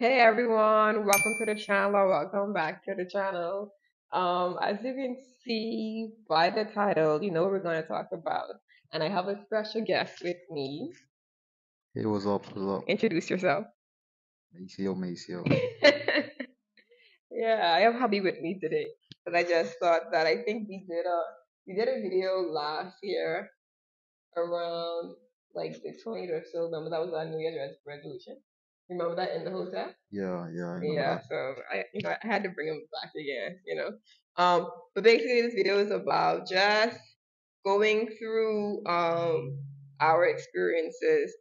Hey everyone, welcome to the channel. Welcome back to the channel. As you can see by the title, you know what we're going to talk about. And I have a special guest with me. Hey, what's up? What's up? Introduce yourself. Maceo, Maceo. Yeah, I have hubby with me today. But I just thought that I think we did a video last year around like the 20th or so. Remember that was our New Year's resolution. Remember that in the hotel? Yeah, I remember Yeah, that. so I had to bring him back again. But basically this video is about just going through our experiences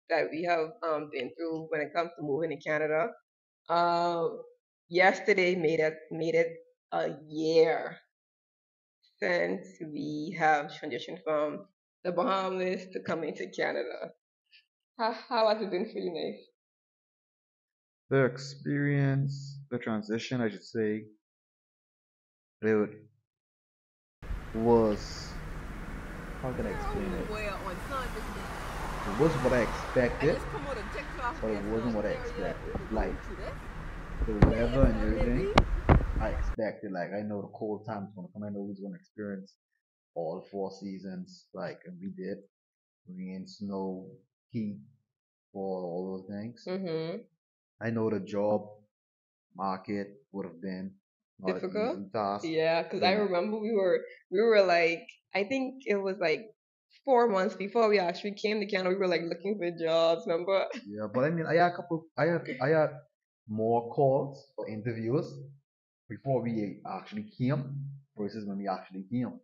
that we have been through when it comes to moving to Canada. Um Yesterday made it a year since we have transitioned from the Bahamas to coming to Canada. How has it been for you, Nate? The experience, the transition, I should say, it was, how can I explain it? It was what I expected, but it wasn't what I expected. Like, the weather and everything, I expected. Like, I know the cold time's gonna come. I know we're gonna experience all four seasons, like, and we did. Rain, snow, heat, all those things. Mm-hmm. I know the job market would have been not an Difficult? easy task. Yeah, because I Then, remember we were like, I think it was like 4 months before we actually came to Canada. We were like looking for jobs. Remember? yeah, but I mean, I had more calls for interviews before we actually came versus when we actually came.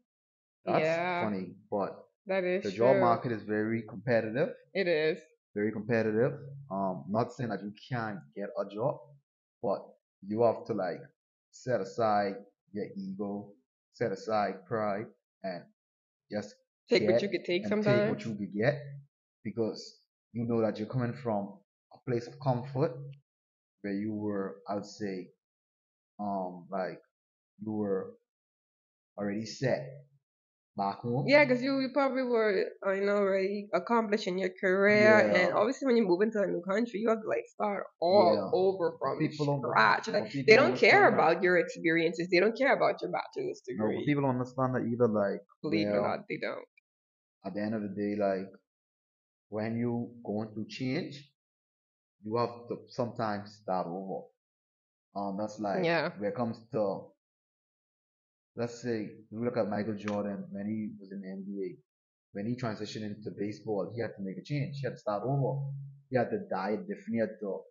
That's Yeah, funny, but that the is job true. market is very competitive, It is. very competitive. Not saying that you can't get a job, but you have to like set aside your ego, set aside pride, and just Take what you get could take and take sometimes. what you could get because you know that you're coming from a place of comfort where you were, I would say, like you were already set back Yeah, home. because you probably were, already accomplishing your career, and Yeah, obviously when you move into a new country, you have to like start all yeah. over But from people don't, scratch. Like but they people don't don't care understand that. about your experiences. They don't care about your bachelor's No, but degree. people don't understand that either. Like, Believe it or well, not, they don't. at the end of the day, like when you going through change, you have to sometimes start over. That's like Yeah. when it comes to, let's say, we look at Michael Jordan when he was in the NBA. When he transitioned into baseball, he had to make a change. He had to start over. He had to diet different. He had to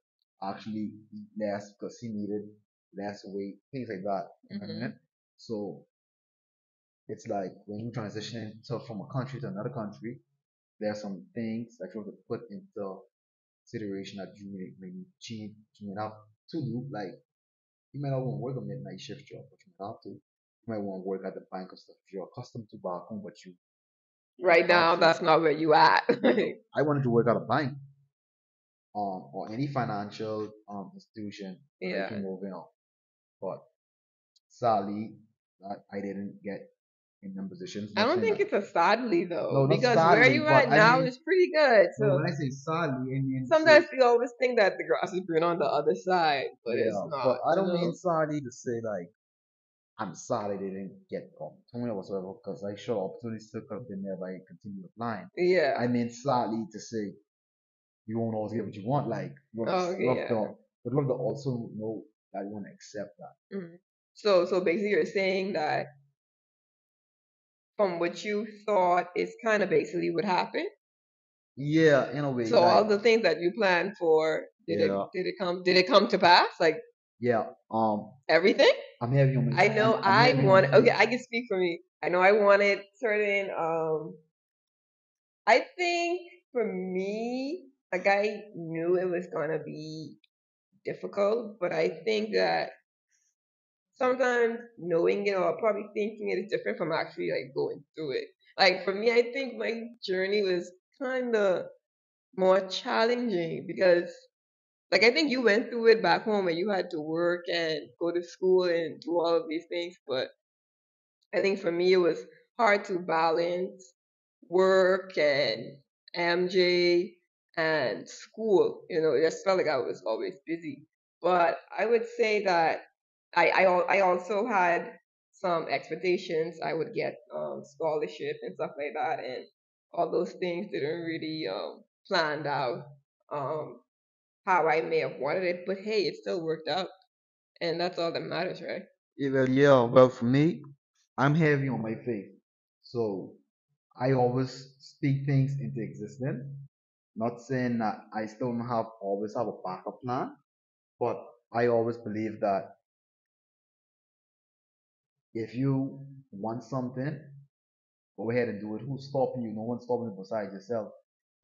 actually eat less because he needed less weight, things like that. You know what I Hmm. mean? So it's like when you transition into from a country to another country, there are some things that you have to put into consideration that may change, you may have to do. Like you might not want to work a midnight shift job, but you might have to. You might want to work at the bank or stuff if you're accustomed to back home, but you Right have now, to. that's not where you at. Yeah, I wanted to work at a bank, or any financial institution when I Yeah. came over here, but sadly, I didn't get in them positions. I Not don't saying think that, it's a sadly no, though, not because where sadly, you but at I now mean, is pretty good. no, So when I say sadly, I mean to, sometimes we always think that the grass is green on the other side, but it's yeah, but not, I you don't mean know? sadly to say like I'm sorry they didn't get opportunity or whatsoever because I sure opportunities still could have been there if I continued applying. I Yeah. mean sadly to say you won't always get what you want. Like Okay, yeah. would love to also know that you want to accept that. Mhm. So basically, you're saying that from what you thought is kind of basically what happened. Yeah, in a way, So like all the things that you planned for, did it yeah, did it come did it come to pass? Like yeah. everything? I'm heavy on my, I know I'm I heavy on want. Okay, faith. I can speak for me. I know I wanted certain. I think for me, like I knew it was gonna be difficult, but I think that sometimes knowing it or probably thinking it is different from actually like going through it. Like for me, I think my journey was kind of more challenging because like I think you went through it back home and you had to work and go to school and do all of these things, but I think for me it was hard to balance work and MJ and school. It just felt like I was always busy. But I would say that I also had some expectations. I would get scholarship and stuff like that, and all those things didn't really planned out um, how I may have wanted it. But hey, it still worked out, and that's all that matters, right? Well, for me, I'm heavy on my faith. So I always speak things into existence. Not saying that I still don't have always have a backup plan, but I always believe that if you want something, go ahead and do it. Who's stopping you? No one's stopping you besides yourself.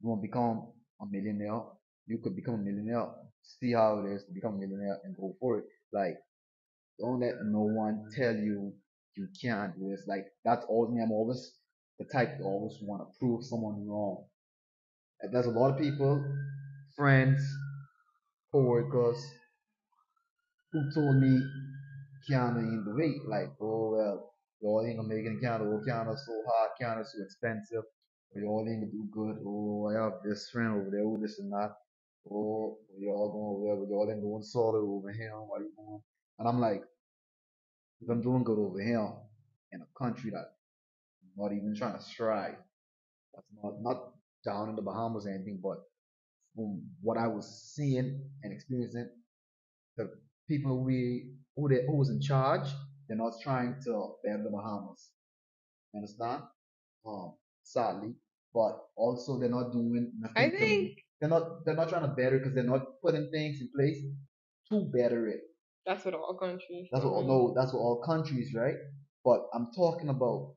You want to become a millionaire? You could become a millionaire. See how it is to become a millionaire and go for it. Like, don't let no one tell you you can't do this. Like, that's always me. I'm always the type to always want to prove someone wrong. And there's a lot of people, friends, coworkers, who told me Kiana ain't the rate. Like, oh well, y'all ain't gonna make it in Canada. Oh, Canada's so hard. Canada's so expensive. Or y'all ain't gonna do good. Oh, I have this friend over there who this and that. Oh, y'all going over there, but y'all ain't doing solid over here. Why you going? And I'm like, if I'm doing good over here in a country that I'm not even trying to strive, that's not down in the Bahamas or anything, but from what I was seeing and experiencing, the people who was in charge, they're not trying to better the Bahamas. You understand? Um, Sadly, but also they're not doing I nothing to. think They're not trying to better because they're not putting things in place to better it. that's what all countries That's what do. no, that's what all countries, right? But I'm talking about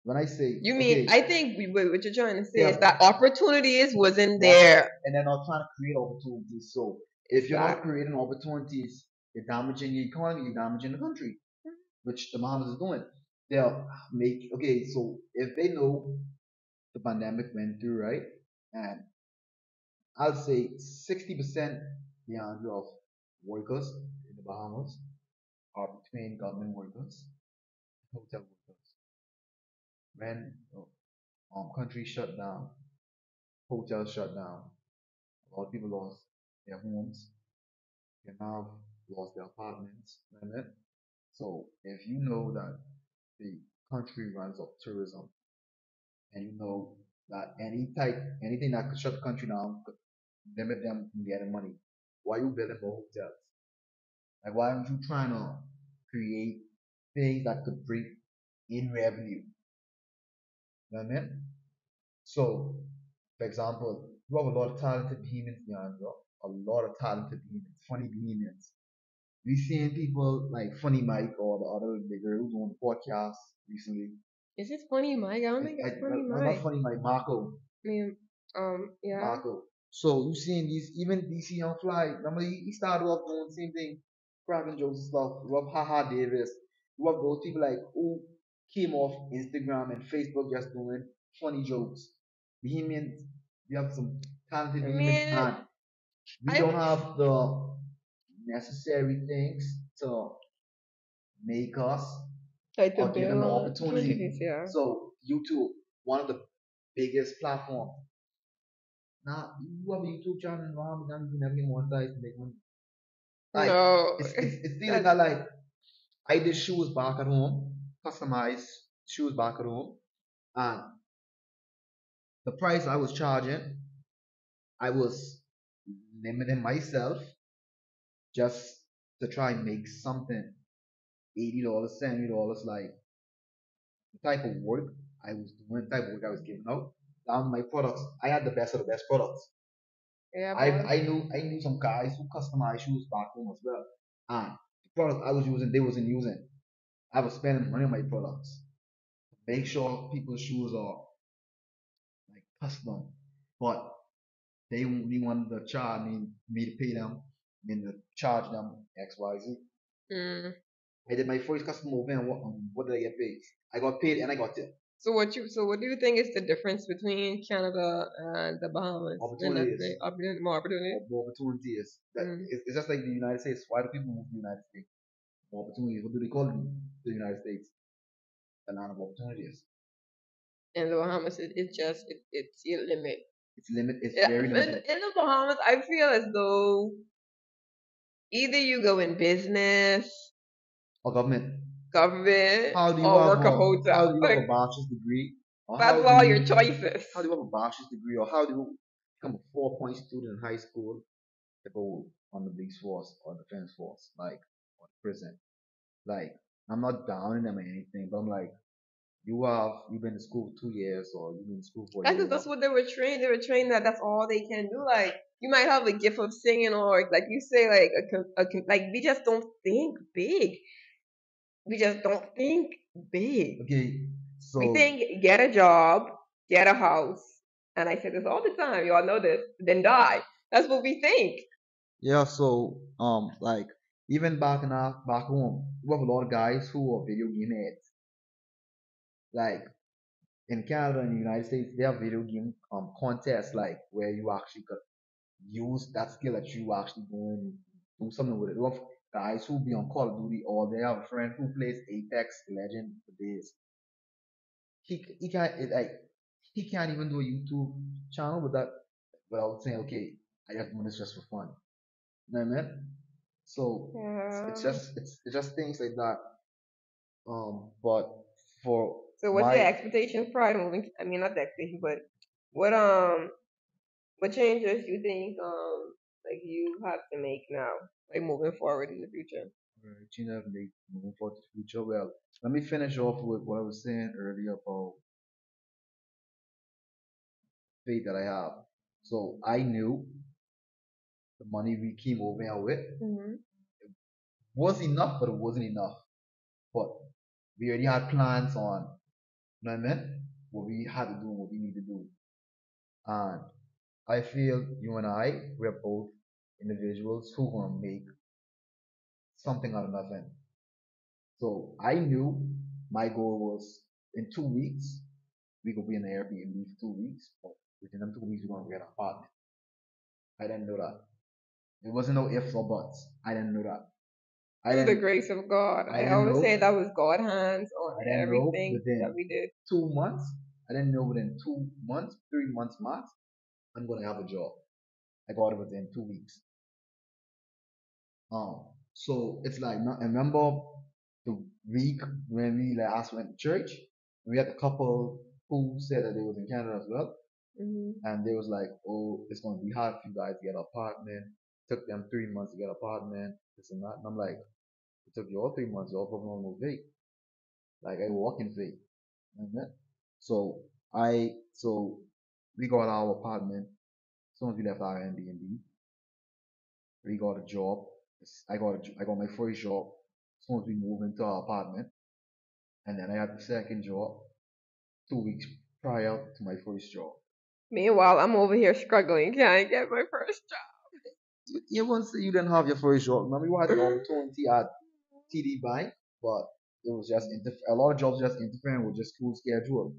when I say You mean okay, I think what you're trying to say is yeah, that opportunities wasn't what, there. and they're not trying to create opportunities. So if you're not Exactly. creating opportunities, you're damaging the economy, you're damaging the country, which the Bahamas is doing. They'll make okay. So if they know the pandemic went through, right, and I'll say 60% the answer of workers in the Bahamas are between government workers and hotel workers. When countries shut down, hotels shut down, a lot of people lost their homes, they now lost their apartments, right? So if you know that the country runs off tourism, and you know that anything that could shut the country down could limit them from getting money, why are you building more hotels? Like, why aren't you trying to create things that could bring in revenue? You know what I mean? So, for example, you have a lot of talented behemoths behind you, a lot of talented behemoths, funny behemoths. We seen people like Funny Mike or the other nigger who's on the podcast recently. Is it funny, Mike? I don't think it's funny, No, not Mike. Funny Mike, Marco. I mean, yeah. Marco. So you seeing these even DC Young Fly. Remember he started off doing the same thing, cracking jokes and stuff. Rob Haha Davis. You have those people like who came off Instagram and Facebook just doing funny jokes. Bohemians, we have some talented I Bohemians mean, and we I don't have the necessary things to make us like to or give them the build opportunity. opportunities, yeah. So YouTube, one of the biggest platforms. Now you have a YouTube channel and wow, then you never get monetized to make money. Like No, it's still that's not like I did shoes back at home, customized shoes back at home, and the price I was charging, I was limiting myself just to try and make something. $80, $70, like the type of work I was doing, the type of work I was giving out. Down my products, I had the best of the best products. yeah, I boss. I knew I knew some guys who customized shoes back home as well. And the product I was using, they wasn't using. I was spending money on my products. Make sure people's shoes are like custom, but they only wanted to charge me to pay them, mean to charge them X Y Z. Mm. I did my first custom over and what did I get paid? I got paid and I got tip. So what do you think is the difference between Canada and the Bahamas? And that's Opportunities. the opportunity, more opportunity. More opportunities. That Mm. it's just like the United States. Why do people move to the United States? More opportunities. What do they call the United States? The land of opportunities. And the Bahamas, it's just it's your limit. It's limit. It's Yeah, very limited. in the Bahamas, I feel as though either you go in business, Or government. government, How do you or have work a a how hotel. do you have a Like bachelor's degree? Or that's all your choices. how do you have a bachelor's degree? Or how do you become a 4 point student in high school to go on the police force or defense force, like or prison? Like I'm not downing them or anything, but I'm like, you've been to school for 2 years or you've been in school for a That's year just, now. that's what they were trained. They were trained that that's all they can do. Like you might have a gift of singing, or like you say, like like we just don't think big. We just don't think big. Okay, We so think get a job, get a house, and I say this all the time. You all know this. Then die. That's what we think. yeah, so like even back home, we have a lot of guys who are video game heads. Like in Canada and the United States, they have video game contests like where you actually could use that skill that you actually go and do something with it. We have guys who be on Call of Duty or they have a friend who plays Apex Legend for days. He can't like he can't even do a YouTube channel without saying, okay, I just doing this just for fun. You know what I mean? So Yeah. it's just things like that. But for So what's your my expectations prior to moving? I mean, not the expectation, but what what changes you think like you have to make now, like moving forward in the future? Gina moving forward to the future, well, let me finish off with what I was saying earlier about faith that I have. So I knew the money we came over here with Mm-hmm. was enough, but it wasn't enough. But we already had plans on, you know what I mean? What we had to do, what we need to do. And I feel you and we're both individuals who gonna make something out of nothing. So I knew my goal was in 2 weeks, we could be in the Airbnb for 2 weeks, but within them 2 weeks, we're gonna get an apartment. I didn't know that. It wasn't no ifs or buts. I didn't know that. I Through the didn't grace of God, I I didn't always say know. that was God hands on I didn't know everything that within we did. 2 months. I didn't know within 2 months, 3 months max, I'm gonna have a job. I got it within 2 weeks. So it's like I remember the week when we last went to church. We had a couple who said that they was in Canada as well, Hmm. and they was like, "Oh, it's gonna be hard for you guys to get an apartment." Took them 3 months to get an apartment, this and that. And I'm like, it took you all 3 months, y'all probably almost vape. Like I walk in vape. You know what I mean? So we got our apartment. As soon as we left our Airbnb, we got a job. I got my first job as soon as we moved into our apartment, and then I had the second job 2 weeks prior to my first job. Meanwhile, I'm over here struggling, trying to get my first You once you didn't have your first job. Remember you had the job. opportunity at TD Bank, but it was just a lot of jobs just interfering with just school schedule.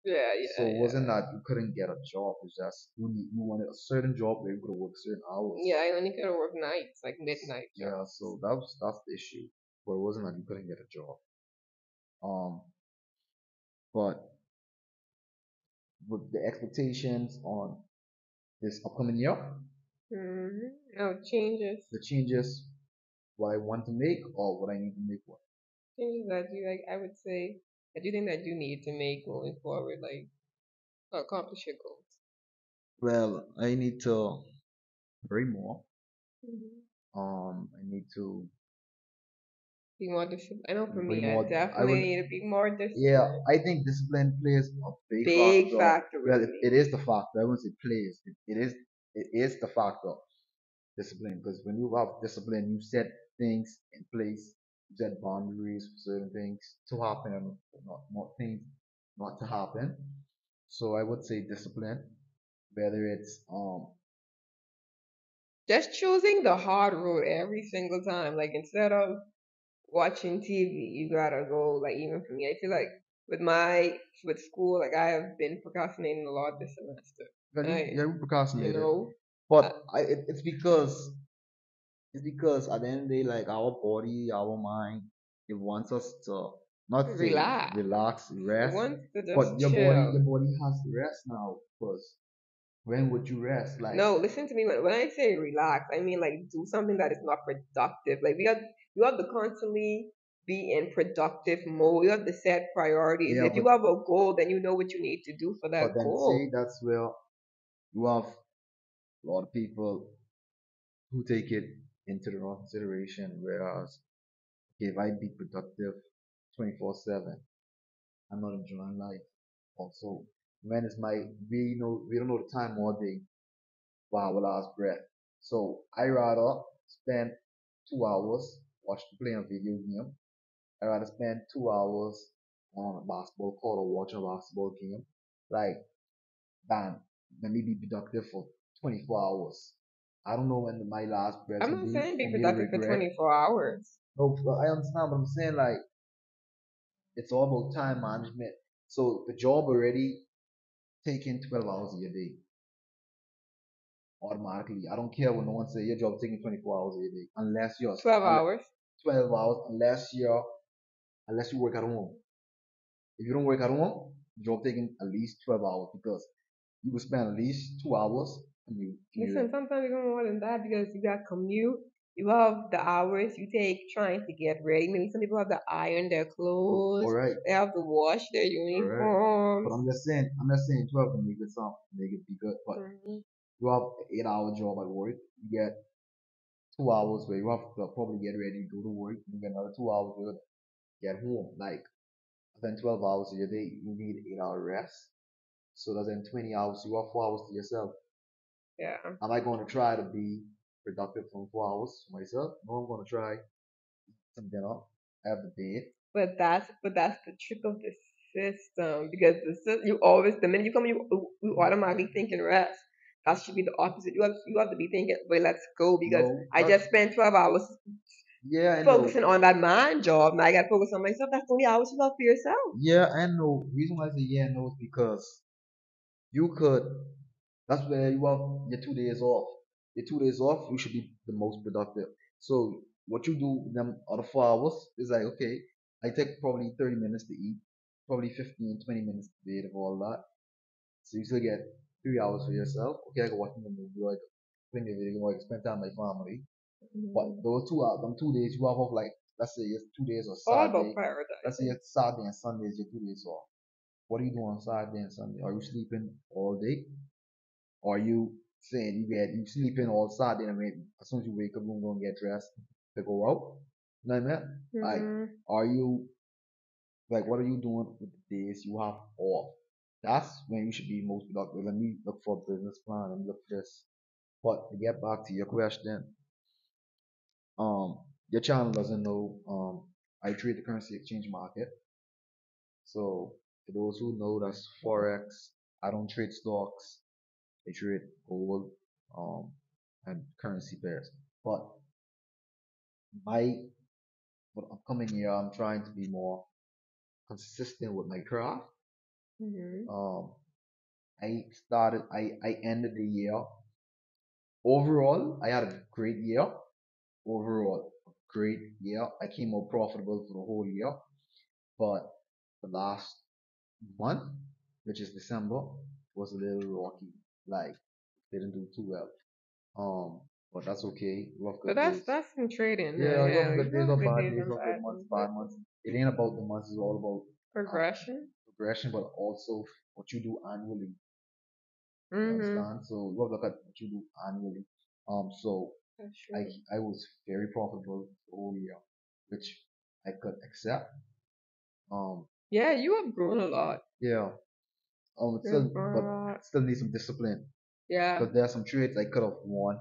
Yeah, So yeah, it yeah. wasn't that you couldn't get a job. It's just you wanted a certain job where you could work certain hours. Yeah, I only could work nights, like midnight Yeah, jobs. so that's the issue. But it wasn't that you couldn't get a job. Um, but with the expectations on this upcoming year, Mm-hmm. No changes. the changes, what I want to make or what I need to make what. Changes that you like. I would say that you think that you need to make moving forward, like to accomplish your goals. Well, I need to pray more. Mm-hmm. I need to Be more disciplined. I know for pray me, I more. I definitely would, need to be more yeah, disciplined. I think discipline plays a big Big factor. factor with Well, me. it is the factor. I wouldn't say plays. It is the factor. Discipline, because when you have discipline, you set things in place, you set boundaries for certain things to happen and not things not to happen. So I would say discipline, whether it's Just choosing the hard road every single time. Like instead of watching TV, you gotta go. Like even for me, I feel like with my with school, like I have been procrastinating a lot this semester. well, I, you're procrastinated, uh, but it's because at the end of the day, like our body, our mind, it wants us to not say relax. relax, It rest, wants to but just chill. your body has to rest now first. When would you rest? Like, No, listen to me. When I say relax, I mean like do something that is not productive. Like you have to constantly be in productive mode. You have to set priorities. yeah, If you have a goal, then you know what you need to do for but that then see, goal. that's where you have a lot of people who take it into the wrong consideration. Whereas, okay, if I be productive 24/7, I'm not enjoying life. Also, when it's my, we don't know the time all day while our last breath. So I rather spend 2 hours playing a video game. I rather spend 2 hours on a basketball court or watching a basketball game, like than let me be productive for 24 hours. I don't know when my last breath I'm will not be saying be for me to productive for regret. 24 hours. No, but I understand what I'm saying. Like, it's all about time management. So the job already taking 12 hours of your day automatically. I don't care when no one say your job taking 24 hours a day unless you're 12 hours. 12 hours unless you work at home. If you don't work at home, job taking at least 12 hours because you will spend at least 2 hours and you Listen, sometimes even more than that because you got commute. You have the hours you take trying to get ready. Maybe some people have to iron their all clothes. right, They have to wash their all right. But uniforms. I'm just saying 12 to make it sound, make it be good. But Mhm. you have an 8 hour job at work, you get 2 hours where you have to probably get ready, go to work, you get another 2 hours where you get home. Like, then 12 hours of your day, you need 8 hour rest. So that's then 20 hours, you have 4 hours to yourself. Yeah. Am I going to try to be productive for 4 hours for myself? No, I'm going to try some dinner, have the bed. But that's the trick of the system because you always the minute you come you automatically thinking rest. That should be the opposite. You have to be thinking, wait, let's go because No, I just spent 12 hours yeah, I know. focusing on that mind job. Now I got to focus on myself. That's only hours you got for yourself. Yeah, I know. Reason why I say yeah, no is because you could. That's where you have your 2 days off. Your 2 days off, you should be the most productive. So what you do them other 4 hours is like, okay, I take probably 30 minutes to eat, probably 15, 20 minutes to bed of all that. So you still get 3 hours for yourself. Okay, I can watch a movie, or I can play a video, or I can spend time with my family. But Mhm. those 2 hours, them 2 days, you have off like, let's say it's 2 days or All about Saturday. Let's say prioritizing. it's Saturday and Sunday is your 2 days off. What do you do on Saturday and Sunday? Are you sleeping all day? Or are you saying you sleeping all Saturday and when, as soon as you wake up, you're gonna get dressed to go out? You know what I mean? Like, Mhm. are you like what are you doing with the days you have off? That's when you should be most productive. Let me look for a business plan and look for this. But to get back to your question, um, your channel doesn't know I trade the currency exchange market. So for those who know, that's forex. I don't trade stocks. I trade gold, um, and currency pairs. But my what upcoming year, I'm trying to be more consistent with my craft. Mhm. Um, I ended the year overall. I had a great year overall. A great year. I came out profitable for the whole year, but the last month, which is December, was a little rocky. Like, didn't do too well. But that's okay. We have But good that's days. that's in trading. Yeah, you Yeah, have you good days have or good bad days days, and or good bad months, ones, bad but months. It ain't about the months. It's all about progression. progression, but also what you do annually. You Mhm. understand? So you have to look at what you do annually. So That's I true. I was very profitable the whole year, which I could accept. Um, Yeah, you have grown a lot. yeah. It's You have still, grown but a lot. still need some discipline Yeah. because there are some trades I could have won,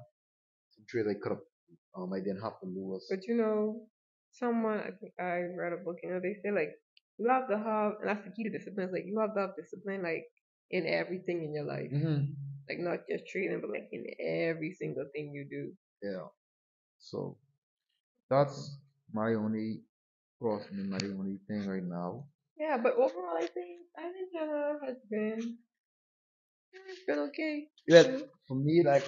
some trades I could have I didn't have to lose. But someone I think I read a book. They say like you have to have, and that's the key to discipline. Is like you have to have discipline like in everything in your life, Hmm. like not just trading, but like in every single thing you do. Yeah. So that's my only crossing, my only thing right now. Yeah, but overall, I think Jenna has been it's been okay. Yeah, Yeah. for me, like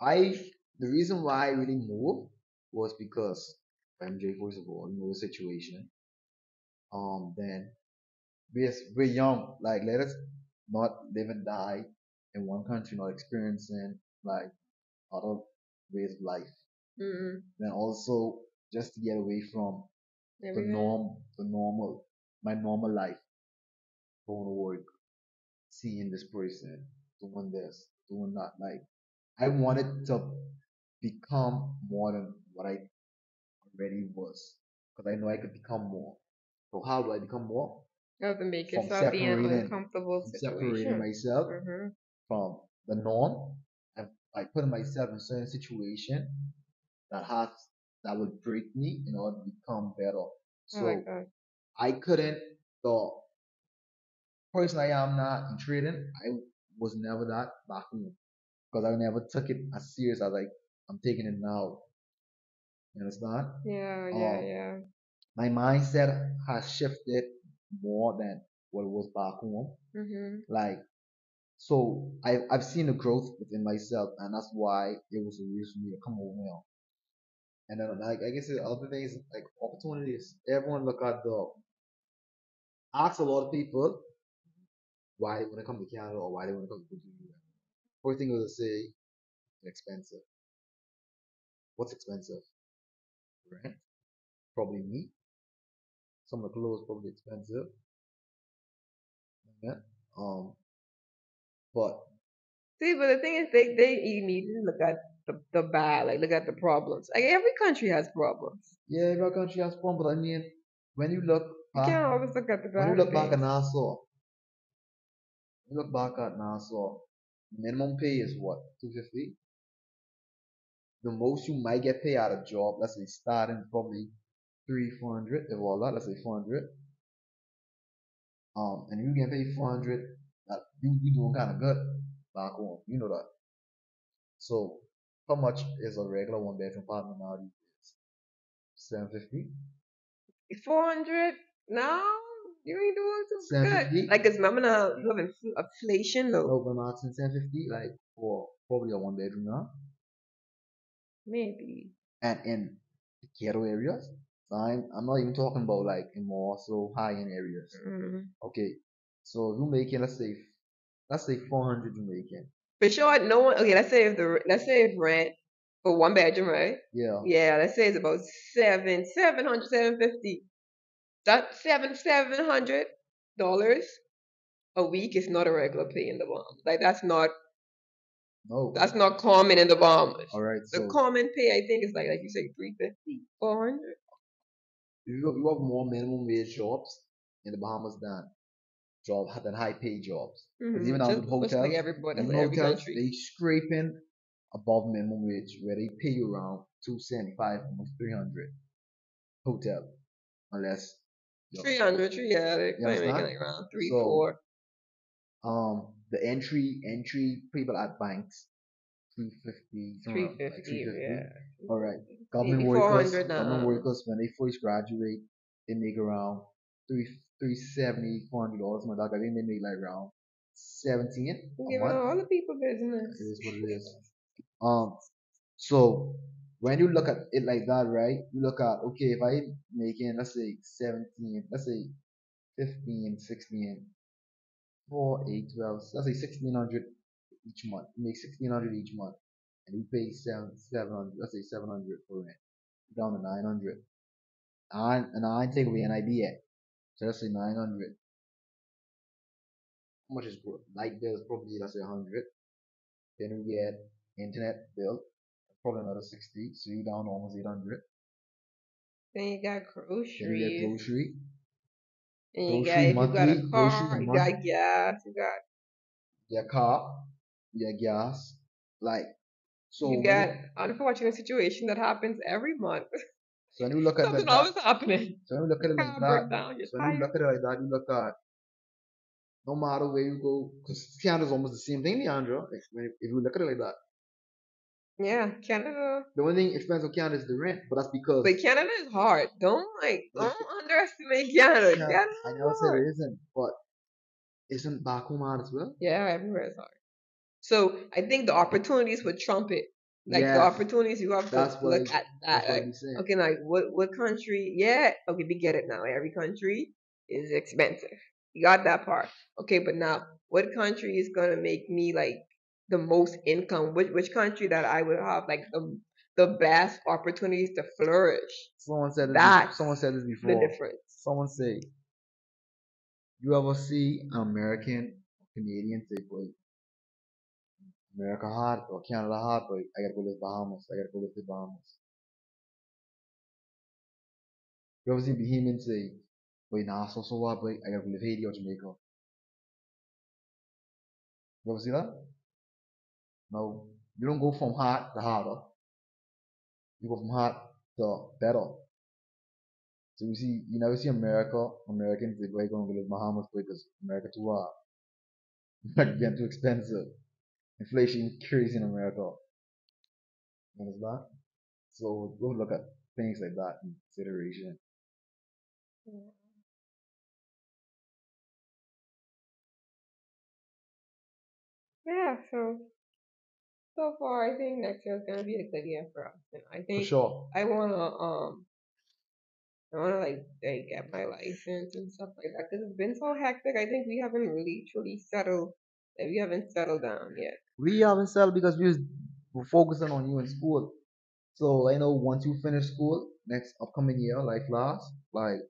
I, the reason why I really moved was because MJ, first of all, you know the situation. Then we're young, like let us not live and die. in one country, not experiencing like other ways of life. Mm-hmm. Then also just to get away from the normal, my normal life, going to work, seeing this person, doing this, doing that. Like I wanted to become more than what I already was, because I know I could become more. So how do I become more? You have to make From yourself be in an separating, uncomfortable from separating situation. myself Mm-hmm. from the norm, and like putting myself in certain situation that has that would break me in order to become better. I like So that. I couldn't the person I am now in trading, I was never that back home because I never took it as serious as I'm taking it now. You understand? Yeah, yeah, Um, yeah. my mindset has shifted more than what it was back home. Mm-hmm. Like, so I've seen the growth within myself, and that's why it was a reason for me to come over now. And then, like, I guess the other things like opportunities. Everyone look at the ask a lot of people why they want to come to Canada or why they want to come to the US. First thing they'll say, expensive. What's expensive? Rent, probably meat. Some of the clothes probably expensive. Yeah. But See, but the thing is, they you need to look at the bad, like look at the problems. Like every country has problems. yeah, every country has fun. But I mean, when you look You can't back, always look at the when you bad look back at things. Nassau, you look back at Nassau, minimum pay is what, 250? The most you might get paid at a job, let's say starting probably 300, 400, if all that, let's say 400. And you get paid 400, that you doing kind of good back home. You know that. So how much is a regular one bedroom apartment now these days? 750? 400? No, you ain't doing too good. 750? Like, cause remember now you have inflation though. No, but I'm asking 750, like for probably a one bedroom now. Maybe. And in the ghetto areas. So I'm not even talking about like in more so high end areas. Mm. Okay. So if you making let's say 400 you making. For sure, no one. Okay, let's say if rent for one bedroom, right? Yeah. Yeah, let's say it's about 700, 750. That $700 a week is not a regular pay in the Bahamas. Like No. that's not common in the Bahamas. All right. The So common pay I think is like you say 350, 400. you have more minimum wage jobs in the Bahamas than high paid jobs. Because Mm-hmm. even down to Just like hotels, everybody, even every hotels, country. they scraping above minimum wage where they pay you around 275, almost 300 hotel, unless you 300, yeah, they're you probably making understand. like around three, So 4. the entry people at banks 350, somewhere like 350, 350. yeah. All right, Maybe 400 government now. workers when they first graduate, they make around three 370, $400 a month. I think they make like around 17 a Giving month. all the people business. It is what it is. Um, so when you look at it like that, right? You look at okay, if I making let's say 17, let's say 15, 16, 4, 8, 12, let's say 1600 each month. You make 1600 each month, and you pay 700. Let's say 700 for rent. Down to 900. And I ain't take away NIB yet. So let's say 900. How much is light bill? Is probably let's say 100. Then we get internet bill, probably another 60. So you down to almost 800. Then you got Then you get groceries. grocery, And you got, grocery if you got a monthly, groceries car, a you month. got gas, you got, Your car, your gas, like so you when got unfortunate situation that happens every month. so when you look at it Something like that, always happening. so when you look at it like Car that, break down, you're so when you tired. look at it like that, you look at no matter where you go, because Canada's almost the same thing, Leandro. If you look at it like that, Yeah, Canada. the only thing expensive of Canada is the rent, but that's because But Canada is hard. Don't but underestimate Canada. yeah, Canada I is never said hard. it isn't, but isn't back home hard as well? Yeah, everywhere is hard. So I think the opportunities would trump it. Like the Yes, opportunities, you have to look at that's that. what I Like, be saying. okay, like what country? Yeah, okay, we get it now. Every country is expensive. You got that part. Okay, but now what country is gonna make me like the most income? Which country that I would have like the best opportunities to flourish? Someone said this The before. difference. Someone say, you ever see an American, Canadian say, "Boy, America hot or Canada hot, but I gotta go live Bahamas. I gotta go live the Bahamas." You ever see Bahamian say, "Boy, nah, so hot, but I gotta go live Haiti or Jamaica." You ever see that? No, you don't go from hot to hotter. You go from hot to better. So you never see Americans say, "Boy, gonna go live Bahamas because America too hot. America getting too expensive. Inflation crazy in America." You understand? So go look at things like that in consideration. Yeah, so far I think next year is gonna be a good year for us. And I For think sure. I wanna like get my license and stuff like that because it's been so hectic. I think we haven't really truly settled that we haven't settled down yet. We haven't settled because we're focusing on you in school. So I know once you finish school next upcoming year, like last, like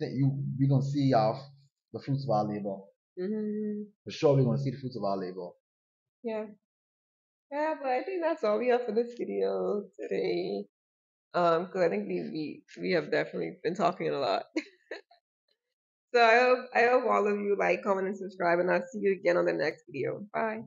we gonna see the fruits of our labor. For sure, we're gonna see the fruits of our labor. Yeah. Yeah, but I think that's all we have for this video today. Because I think we have definitely been talking a lot. So I hope all of you like, comment, and subscribe, and I'll see you again on the next video. Bye.